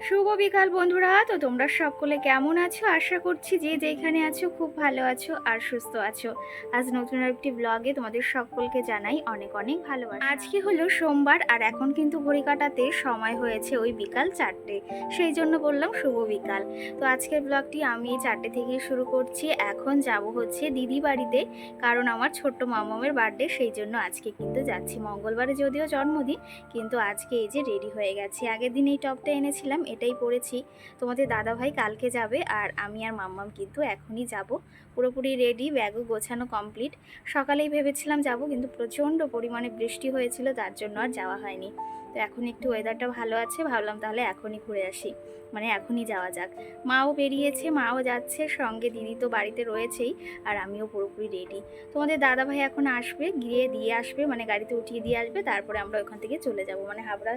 শুভ বিকাল বন্ধুরা। তো তোমরা সকলে কেমন আছো? আশা করছি যে যেখানে আছো খুব ভালো আছো আর সুস্থ আছো। আজ নতুন একটি ব্লগে তোমাদের সকলকে জানাই অনেক অনেক ভালোবাসা। আজকে হলো সোমবার আর এখন কিন্তু ঘড়ি কাটাতে সময় হয়েছে ওই বিকাল 4টে, সেই জন্য বললাম শুভ বিকাল। তো আজকের ব্লগটি আমি 4টে থেকেই শুরু করছি। এখন যাব হচ্ছে দিদি বাড়িতে, কারণ আমার ছোট্ট মামামের বার্থডে, সেই জন্য আজকে কিন্তু যাচ্ছি। মঙ্গলবারে যদিও জন্মদিন, কিন্তু আজকে এই যে রেডি হয়ে গেছি। আগের দিন এই টপটা এনেছিলাম, এটাই পরেছি। তোমাদের দাদাভাই কালকে যাবে আর আমি আর মাম্মাম কিন্তু এখনই যাব। পুরোপুরি রেডি, ব্যাগও গোছানো কমপ্লিট। সকালেই ভেবেছিলাম যাব, কিন্তু প্রচণ্ড পরিমাণে বৃষ্টি হয়েছিল, তার জন্য আর যাওয়া হয়নি। তো এখন একটু ওয়েদারটা ভালো আছে, ভাবলাম তাহলে এখনই ঘুরে আসি, মানে এখনই যাওয়া যাক। মাও বেরিয়েছে, মাও যাচ্ছে সঙ্গে, দিদি তো বাড়িতে রয়েছেই, আর আমিও পুরোপুরি রেডি। তোমাদের দাদাভাই এখন আসবে, গিয়ে দিয়ে আসবে, মানে গাড়িতে উঠিয়ে দিয়ে আসবে, তারপরে আমরা ওখান থেকে চলে যাব, মানে হাবড়া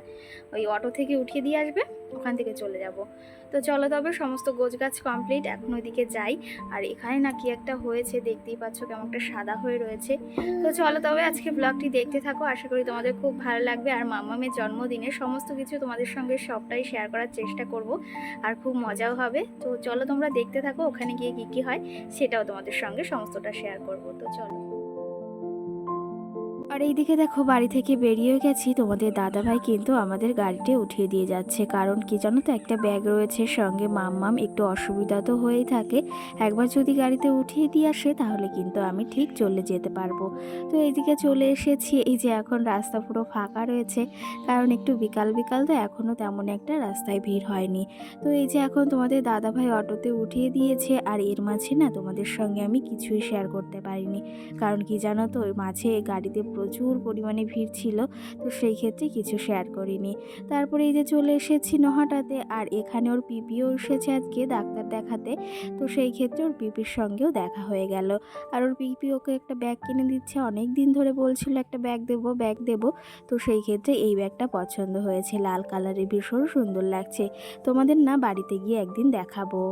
ওই অটো থেকে উঠিয়ে দিয়ে আসবে, ওখান থেকে চলে যাব। তো চলো তবে, সমস্ত গোছগাছ কমপ্লিট, এখন ওইদিকে যাই। আর এখানে নাকি একটা হয়েছে, দেখতেই পাচ্ছ কেমন একটা সাদা হয়ে রয়েছে। তো চলো তবে আজকে ব্লগটি দেখতে থাকো, আশা করি তোমাদের খুব ভালো লাগবে। আর মাম্মামের জন্মদিনের সমস্ত কিছু তোমাদের সঙ্গে সবটাই শেয়ার করার চেষ্টা করব, আর খুব মজাও হবে। তো চলো তোমরা দেখতে থাকো, ওখানে গিয়ে কী কী হয় সেটাও তোমাদের সঙ্গে সমস্তটা শেয়ার করব। তো চলো। আর এইদিকে দেখো, বাড়ি থেকে বেরিয়ে গেছি, তোমাদের দাদাভাই কিন্তু আমাদের গাড়িতে উঠিয়ে দিয়ে যাচ্ছে। কারণ কি জানো তো, একটা ব্যাগ রয়েছে সঙ্গে, মাম্মাম একটু অসুবিধা তো হয়েই থাকে। একবার যদি গাড়িতে উঠিয়ে দিয়ে আসে তাহলে কিন্তু আমি ঠিক চলে যেতে পারবো। তো এইদিকে চলে এসেছি, এই যে এখন রাস্তা পুরো ফাঁকা রয়েছে, কারণ একটু বিকাল বিকাল তো, এখনও তেমন একটা রাস্তায় ভিড় হয়নি। তো এই যে এখন তোমাদের দাদাভাই অটোতে উঠিয়ে দিয়েছে, আর এর মাঝে না তোমাদের সঙ্গে আমি কিছুই শেয়ার করতে পারিনি। কারণ কি জানো তো, ওই মাঝে গাড়িতে প্রচুর পরিমাণে ভিড় ছিল, তো সেই ক্ষেত্রে কিছু শেয়ার করিনি। তারপরে এই যে চলে এসেছি নহাটাতে, আর এখানে ওর পিপিও এসেছে আজকে ডাক্তার দেখাতে। তো সেই ক্ষেত্রে ওর পিপির সঙ্গেও দেখা হয়ে গেল। আর ওর পিপি ওকে একটা ব্যাগ কিনে দিচ্ছে, অনেক দিন ধরে বলছিল একটা ব্যাগ দেবো ব্যাগ দেবো। তো সেই ক্ষেত্রে এই ব্যাগটা পছন্দ হয়েছে, লাল কালারের, ভীষণ সুন্দর লাগছে। তোমাদের না বাড়িতে গিয়ে একদিন দেখাবো।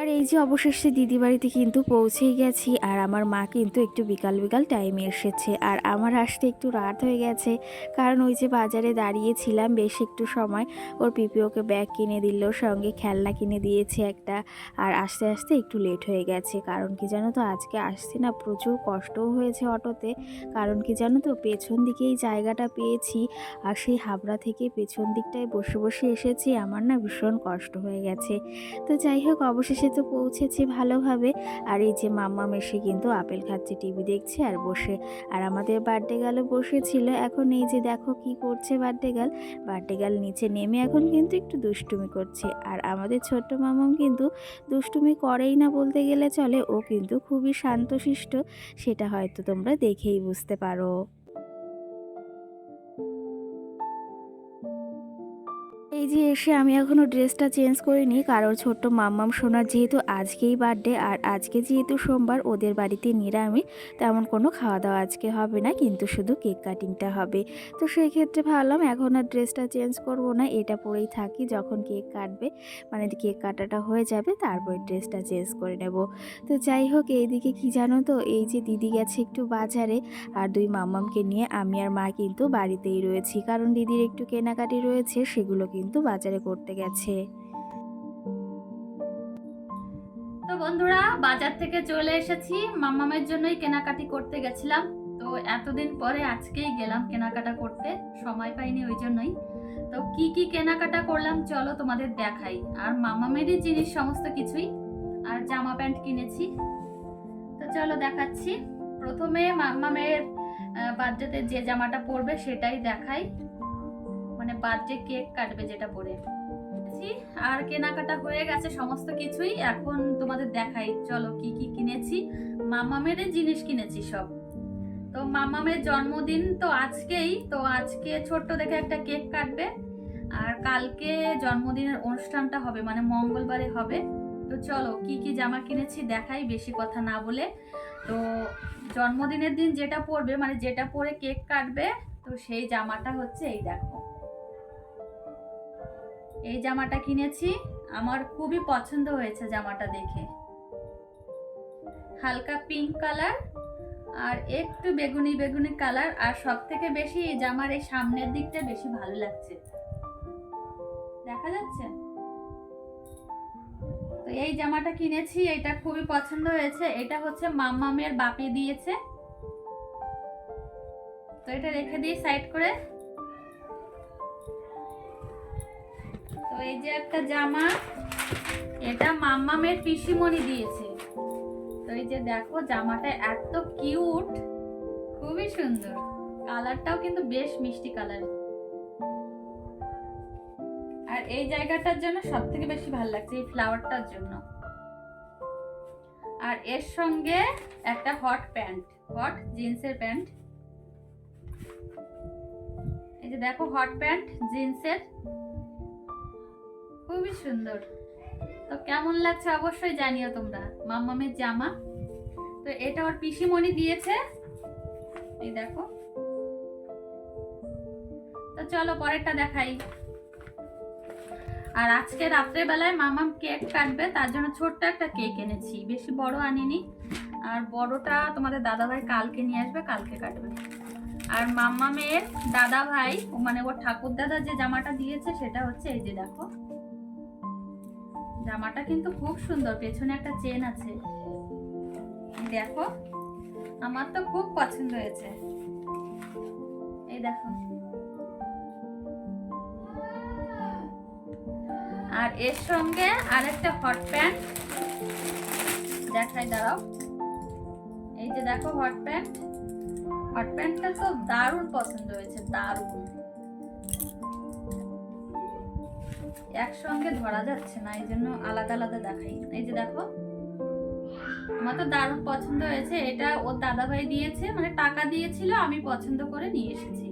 আর এই যে অবশেষে দিদি বাড়িতে কিন্তু পৌঁছেই গেছি, আর আমার মা কিন্তু একটু বিকাল বিকাল টাইমে এসেছে, আর আমার আসতে একটু রাত হয়ে গেছে। কারণ ওই যে বাজারে দাঁড়িয়েছিলাম বেশ একটু সময়, ওর পিপি ওকে ব্যাগ কিনে দিল, সঙ্গে খেলনা কিনে দিয়েছে একটা। আর আস্তে আস্তে একটু লেট হয়ে গেছে। কারণ কি জানো তো, আজকে আসতে না প্রচুর কষ্টও হয়েছে অটোতে। কারণ কি জানো তো, পেছন দিকেই জায়গাটা পেয়েছি, আর সেই হাবড়া থেকে পেছন দিকটায় বসে বসে এসেছি, আমার না ভীষণ কষ্ট হয়ে গেছে। তো যাই হোক, অবশেষে তো পৌঁছেছি ভালোভাবে। আর এই যে মাম্মাম এসে কিন্তু আপেল খাচ্ছে, টিভি দেখছে আর বসে। আর আমাদের বার্থডে গার্লও বসেছিল। এখন এই যে দেখো কি করছে বার্থডে গার্ল নিচে নেমে এখন কিন্তু একটু দুষ্টুমি করছে। আর আমাদের ছোট্ট মাম্মাম কিন্তু দুষ্টুমি করেই না বলতে গেলে চলে, ও কিন্তু খুবই শান্তশিষ্ট, সেটা হয়তো তোমরা দেখেই বুঝতে পারো। এই যে এসে আমি এখনও ড্রেসটা চেঞ্জ করিনি, কারণ ছোট্ট মাম্মাম সোনার যেহেতু আজকেই বার্থডে, আর আজকে যেহেতু সোমবার, ওদের বাড়িতে নিরামিষ, তেমন কোনো খাওয়া দাওয়া আজকে হবে না, কিন্তু শুধু কেক কাটিংটা হবে। তো সেই ক্ষেত্রে ভাবলাম এখন আর ড্রেসটা চেঞ্জ করব না, এটা পরেই থাকি, যখন কেক কাটবে, মানে কেক কাটাটা হয়ে যাবে তারপরে ড্রেসটা চেঞ্জ করে নেব। তো যাই হোক, এইদিকে কি জানো তো, এই যে দিদি গেছে একটু বাজারে, আর দুই মাম্মামকে নিয়ে আমি আর মা কিন্তু বাড়িতেই রয়েছি, কারণ দিদির একটু কেনাকাটি রয়েছে, সেগুলো কিন্তু বাজারে করতে গেছে। তো বন্ধুরা, বাজার থেকে চলে এসেছি, মাম্মামের জন্যই কেনাকাটি করতে গেছিলাম। তো এতদিন পরে আজকেই গেলাম কেনাকাটা করতে, সময় পাইনি ওই জন্যই। তো কি কি কেনাকাটা করলাম চলো তোমাদের দেখাই। আর মাম্মামেরই জিনিস সমস্ত কিছুই, আর জামা প্যান্ট কিনেছি। তো চলো দেখাচ্ছি। প্রথমে মাম্মামের বার্থডেতে যে জামাটা পরবে সেটাই দেখাই, মানে বার্থডে কেক কাটবে যেটা পরে। আর কেনাকাটা হয়ে গেছে সমস্ত কিছুই, এখন তোমাদের দেখাই চলো কি কি কিনেছি। মামামের জিনিস কিনেছি সব। তো মামামের জন্মদিন তো আজকেই, তো আজকে ছোট্ট দেখে একটা কেক কাটবে, আর কালকে জন্মদিনের অনুষ্ঠানটা হবে, মানে মঙ্গলবারে হবে। তো চলো কি কি জামা কিনেছি দেখাই, বেশি কথা না বলে। তো জন্মদিনের দিন যেটা পরবে, মানে যেটা পরে কেক কাটবে, তো সেই জামাটা হচ্ছে এই দেখো, এই জামাটা কিনেছি। আমার খুবই পছন্দ হয়েছে জামাটা দেখে, হালকা পিঙ্ক কালার আর একটু বেগুনি বেগুনি কালার। আর সব থেকে বেশি জামার এই সামনের দিকটা বেশি ভালো লাগছে, দেখা যাচ্ছে? তো এই জামাটা কিনেছি, এটা খুবই পছন্দ হয়েছে। এটা হচ্ছে মাম্মামের বাপি দিয়েছে, তো এটা রেখে দিই সাইড করে। তো এই যে একটা জামা, এটা মাম্মামের পিসিমণি দিয়েছে। তো এই যে দেখো জামাটা এত কিউট, খুবই সুন্দর, কালারটাও কিন্তু বেশ মিষ্টি কালার। আর এই জায়গাটার জন্য সব থেকে বেশি ভালো লাগছে, এই ফ্লাওয়ারটার জন্য। আর এর সঙ্গে একটা হট প্যান্ট, হট জিন্সের প্যান্ট। এই যে দেখো হট প্যান্ট জিন্সের, খুবই সুন্দর। তো কেমন লাগছে অবশ্যই জানিও তোমরা। মাম্মামের জামা, তো এটা ওর পিসিমণি দিয়েছে, এই দেখো। তো চলো পরেরটা দেখাই। আর আজকে রাত্রে বেলায় মামাম কেক কাটবে, তার জন্য ছোট্ট একটা কেক এনেছি, বেশি বড় আনিনি। আর বড়টা তোমাদের দাদাভাই কালকে নিয়ে আসবে, কালকে কাটবে। আর মাম্মামের দাদাভাই মানে ওর ঠাকুর দাদা যে জামাটা দিয়েছে সেটা হচ্ছে এই যে দেখো, জামাটা কিন্তু খুব সুন্দর, পেছনে একটা চেন আছে, দেখো আমার তো খুব পছন্দ হয়েছে। এই দেখো, আর এর সঙ্গে আরেকটা হট প্যান্ট দেখাই, দাঁড়াও। এই যে দেখো হট প্যান্ট, হট প্যান্টটা তো দারুণ পছন্দ হয়েছে, দারুণ। একসঙ্গে ধরা যাচ্ছে না, এই জন্য আলাদা আলাদা দেখাই। এই যে দেখো, আমার তো দারুণ পছন্দ হয়েছে। এটা ওর দাদাভাই দিয়েছে, মানে টাকা দিয়েছিল, আমি পছন্দ করে নিয়ে এসেছি।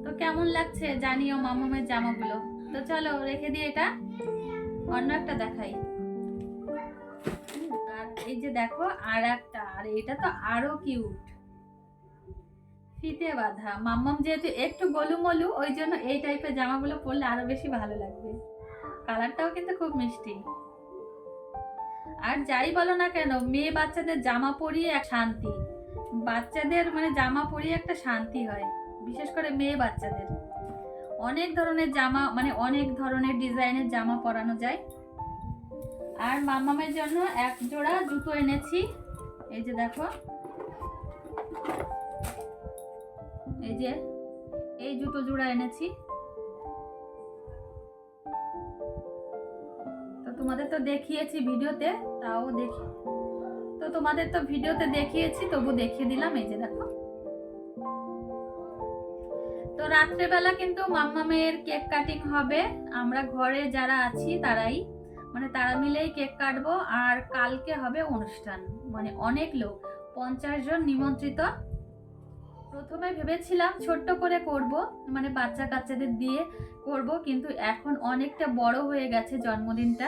তো কেমন লাগছে জানিও মামামের জামাগুলো। তো চলো রেখে দিয়ে এটা অন্য একটা দেখাই। আর এই যে দেখো আর একটা, আর এটা তো আরো কিউট, ফিতে বাঁধা। মাম্মাম যেহেতু একটু গোলুমলু, ওই জন্য এই টাইপের জামাগুলো পরলে আরো বেশি ভালো লাগবে। কালারটাও কিন্তু খুব মিষ্টি। আর যাই বলো না কেন, মেয়ে বাচ্চাদের জামা পরিয়ে এক শান্তি, বাচ্চাদের মানে জামা পরিয়ে একটা শান্তি হয়, বিশেষ করে মেয়ে বাচ্চাদের। অনেক ধরনের জামা, মানে অনেক ধরনের ডিজাইনের জামা পরানো যায়। আর মাম্মামের জন্য এক জোড়া জুতো এনেছি, এই যে দেখো, এই যে এই জুতো জোড়া এনেছি। তো তোমাদের তো দেখিয়েছি ভিডিওতে, তাও দেখি, তো তোমাদের তো ভিডিওতে দেখিয়েছি, তবু দেখিয়ে দিলাম। এই যে দেখো। তো রাত্রেবেলা কিন্তু মাম্মামের কেক কাটিং হবে, আমরা ঘরে যারা আছি তারাই, মানে তারা মিলেই কেক কাটবো। আর কালকে হবে অনুষ্ঠান, মানে অনেক লোক, 50 জন নিমন্ত্রিত। প্রথমে ভেবেছিলাম ছোট্ট করে করব, মানে বাচ্চা কাচ্চাদের দিয়ে করব, কিন্তু এখন অনেকটা বড় হয়ে গেছে জন্মদিনটা।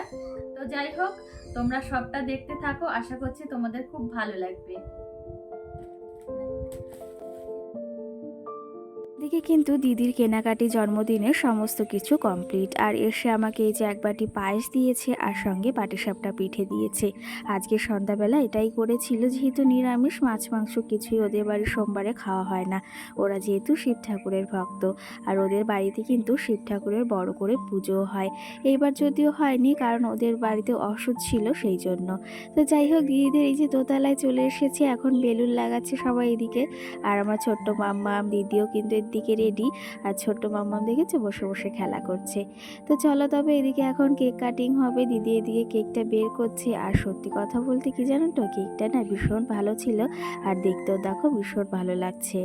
তো যাই হোক, তোমরা সবটা দেখতে থাকো, আশা করছি তোমাদের খুব ভালো লাগবে। দিকে কিন্তু দিদির কেনাকাটি জন্মদিনের সমস্ত কিছু কমপ্লিট। আর এসে আমাকে এই যে এক বাটি পায়েস দিয়েছে, আর সঙ্গে পাটিসাপটা পিঠে দিয়েছে। আজকে সন্ধ্যাবেলা এটাই করেছিল, যেহেতু নিরামিষ, মাছ মাংস কিছুই ওদের বাড়ি সোমবারে খাওয়া হয় না। ওরা যেহেতু শিব ঠাকুরের ভক্ত, আর ওদের বাড়িতে কিন্তু শিব ঠাকুরের বড় করে পুজোও হয়। এইবার যদিও হয়নি, কারণ ওদের বাড়িতে অসুখ ছিল সেই জন্য। তো যাই হোক, দিদিদের এই যে দোতলায় চলে এসেছে, এখন বেলুন লাগাচ্ছে সবাই এদিকে। আর আমার ছোট্ট মাম্মাম দিদিও কিন্তু দিকে রেডি। আর ছোট্ট মাম্মাম দেখেছে বসে বসে খেলা করছে। তো চলো তবে এদিকে এখন কেক কাটিং হবে, দিদি এদিকে কেকটা বের করছে। আর সত্যি কথা বলতে কি জানো তো, কেকটা না ভীষণ ভালো ছিল, আর দেখতেও দেখো ভীষণ ভালো লাগছে।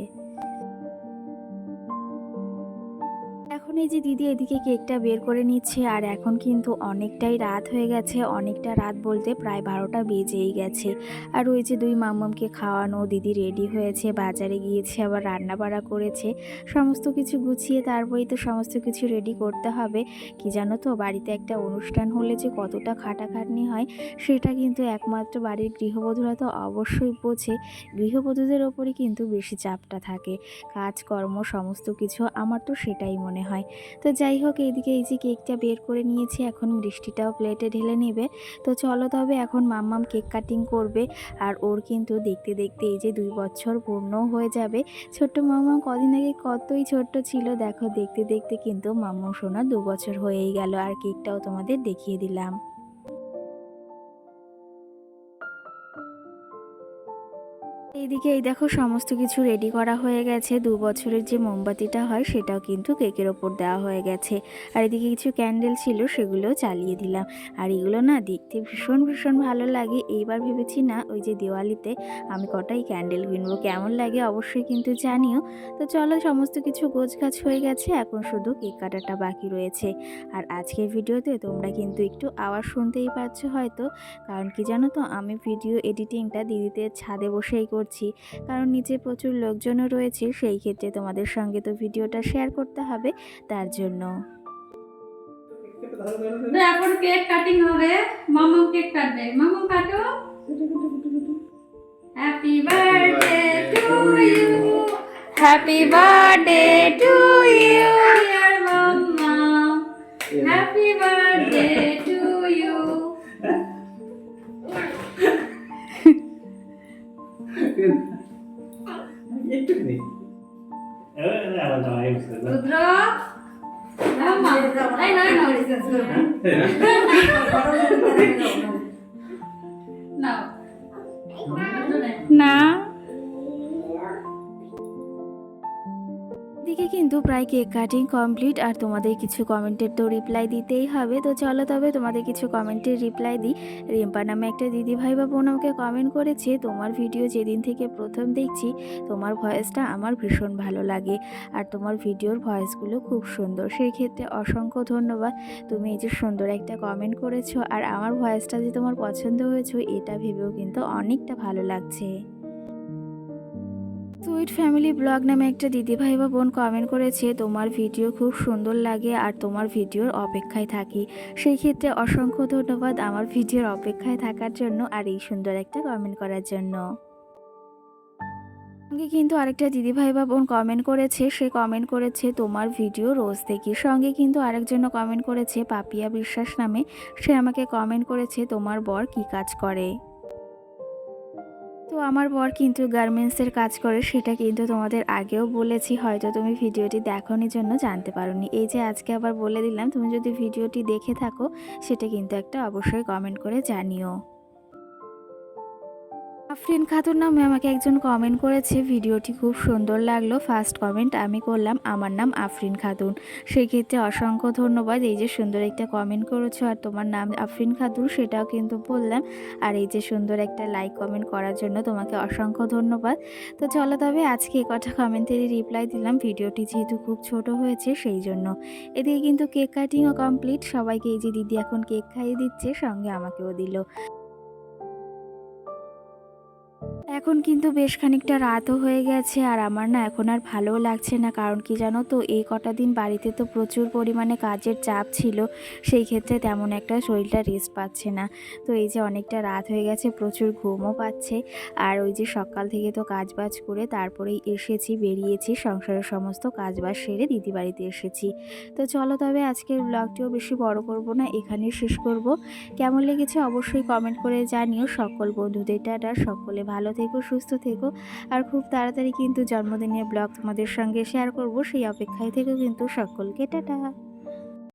এখন এই যে দিদি এদিকে কেকটা বের করে নিচ্ছে। আর এখন কিন্তু অনেকটাই রাত হয়ে গেছে, অনেকটা রাত বলতে প্রায় 12টা বেজেই গেছে। আর ওই যে দুই মাম্মামকে খাওয়ানো, দিদি রেডি হয়েছে, বাজারে গিয়েছে, আবার রান্না বাড়া করেছে, সমস্ত কিছু গুছিয়ে তারপরেই তো সমস্ত কিছু রেডি করতে হবে। কি জানো তো, বাড়িতে একটা অনুষ্ঠান হলে যে কতটা খাটাখাটনি হয়, সেটা কিন্তু একমাত্র বাড়ির গৃহবধূরা তো অবশ্যই বোঝে। গৃহবধূদের ওপরে কিন্তু বেশি চাপটা থাকে, কাজকর্ম সমস্ত কিছু, আমার তো সেটাই মনে হয়। নয়। তো যাই হোক, এইদিকে এই যে কেকটা বের করে নিয়েছি, এখন মিষ্টিটাও প্লেটে ঢেলে নেবে। তো চলো তবে এখন মাম্মাম কেক কাটিং করবে। আর ওর কিন্তু দেখতে দেখতে এই যে 2 বছর পূর্ণ হয়ে যাবে। ছোট্ট মাম্মাম কদিন আগে কতই ছোট্ট ছিল, দেখো দেখতে দেখতে কিন্তু মাম্মাম সোনা 2 বছর হয়েই গেল। আর কেকটাও তোমাদের দেখিয়ে দিলাম। এইদিকে এই দেখো সমস্ত কিছু রেডি করা হয়ে গেছে। 2 বছরের যে মোমবাতিটা হয় সেটাও কিন্তু কেকের ওপর দেওয়া হয়ে গেছে। আর এদিকে কিছু ক্যান্ডেল ছিল, সেগুলোও চালিয়ে দিলাম। আর এগুলো না দেখতে ভীষণ ভীষণ ভালো লাগে। এইবার ভেবেছি না ওই যে দিওয়ালিতে আমি কটাই ক্যান্ডেল কিনবো, কেমন লাগে অবশ্যই কিন্তু জানিও। তো চলো, সমস্ত কিছু গোছগাছ হয়ে গেছে, এখন শুধু কেক কাটাটা বাকি রয়েছে। আর আজকের ভিডিওতে তোমরা কিন্তু একটু আওয়াজ শুনতেই পাচ্ছ হয়তো, কারণ কি জানো তো, আমি ভিডিও এডিটিংটা দিদিদের ছাদে বসেই করছি, কারণ নিচে প্রচুর লোকজনও রয়েছে, সেই ক্ষেত্রে তোমাদের সঙ্গে তো ভিডিওটা শেয়ার করতে হবে, তার জন্য। তো এখন কেক কাটিং হবে, মামাম কেক কাটবে, মামাম কাটো। Happy birthday to you, happy birthday to you dear Mammam, happy birthday to you. Rudra Mamma, এই না না না, এদিকে কিন্তু প্রায় কেক কাটিং কমপ্লিট। আর তোমাদের কিছু কমেন্টের তো রিপ্লাই দিতেই হবে। তো চলো তবে তোমাদের কিছু কমেন্টের রিপ্লাই দিই। রিম্পা নামে একটা দিদিভাই বা বোন আমাকে কমেন্ট করেছে, তোমার ভিডিও যেদিন থেকে প্রথম দেখছি তোমার ভয়েসটা আমার ভীষণ ভালো লাগে, আর তোমার ভিডিওর ভয়েসগুলো খুব সুন্দর। সেই ক্ষেত্রে অসংখ্য ধন্যবাদ। তুমি এই যে সুন্দর একটা কমেন্ট করেছো, আর আমার ভয়েসটা যে তোমার পছন্দ হয়েছে এটা ভেবেও কিন্তু অনেকটা ভালো লাগছে। সুইট ফ্যামিলি ব্লগ নামে একটা দিদিভাই বা বোন কমেন্ট করেছে, তোমার ভিডিও খুব সুন্দর লাগে আর তোমার ভিডিওর অপেক্ষায় থাকি। সেই ক্ষেত্রে অসংখ্য ধন্যবাদ আমার ভিডিওর অপেক্ষায় থাকার জন্য আর এই সুন্দর একটা কমেন্ট করার জন্য। সঙ্গে কিন্তু আরেকটা দিদিভাই বা বোন কমেন্ট করেছে, সে কমেন্ট করেছে তোমার ভিডিও রোজ দেখি। সঙ্গে কিন্তু আরেকজনও কমেন্ট করেছে পাপিয়া বিশ্বাস নামে, সে আমাকে কমেন্ট করেছে তোমার বর কি কাজ করে। তো আমার বর কিন্তু গার্মেন্টসের কাজ করে, সেটা কিন্তু তোমাদের আগেও বলেছি, হয়তো তুমি ভিডিওটি দেখোনি জন্য জানতে পারোনি। এই যে আজকে আবার বলে দিলাম, তুমি যদি ভিডিওটি দেখে থাকো সেটা কিন্তু একটা অবশ্যই কমেন্ট করে জানিও। আফরিন খাতুন নামে আমাকে একজন কমেন্ট করেছে, ভিডিওটি খুব সুন্দর লাগলো। ফার্স্ট কমেন্ট আমি করলাম, আমার নাম আফরিন খাতুন। সেই ক্ষেত্রে অসংখ্য ধন্যবাদ। এই যে সুন্দর একটা কমেন্ট করেছো আর তোমার নাম আফরিন খাতুন সেটাও কিন্তু বললাম। আর এই যে সুন্দর একটা লাইক কমেন্ট করার জন্য তোমাকে অসংখ্য ধন্যবাদ। তো চলো তবে আজকে কটা কমেন্টেরই রিপ্লাই দিলাম, ভিডিওটি যেহেতু খুব ছোট হয়েছে সেই জন্য। এদিকে কিন্তু কেক কাটিংও কমপ্লিট, সবাইকে এই যে দিদি এখন কেক খাইয়ে দিচ্ছে, সঙ্গে আমাকেও দিল। এখন কিন্তু বেশ খানিকটা রাতও হয়ে গেছে, আর আমার না এখন আর ভালোও লাগছে না, কারণ কি জানো তো, এই কটা দিন বাড়িতে তো প্রচুর পরিমাণে কাজের চাপ ছিল, সেই ক্ষেত্রে তেমন একটা শরীরটা রেস্ট পাচ্ছে না। তো এই যে অনেকটা রাত হয়ে গেছে, প্রচুর ঘুমও পাচ্ছে। আর ওই যে সকাল থেকে তো কাজবাজ করে তারপরেই এসেছি, বেরিয়েছি, সংসারের সমস্ত কাজবাজ সেরে দিদি বাড়িতে এসেছি। তো চলো তবে আজকের ব্লগটিও বেশি বড় করব না, এখানেই শেষ করব। কেমন লেগেছে অবশ্যই কমেন্ট করে জানিও। সকল বন্ধুদের টাটা, সকলে ভালো থেকো, সুস্থ থেকো। আর খুব তাড়াতাড়ি কিন্তু জন্মদিনের ব্লগ তোমাদের সঙ্গে শেয়ার করব, সেই অপেক্ষায় থেকেও কিন্তু সকলকে টাটা।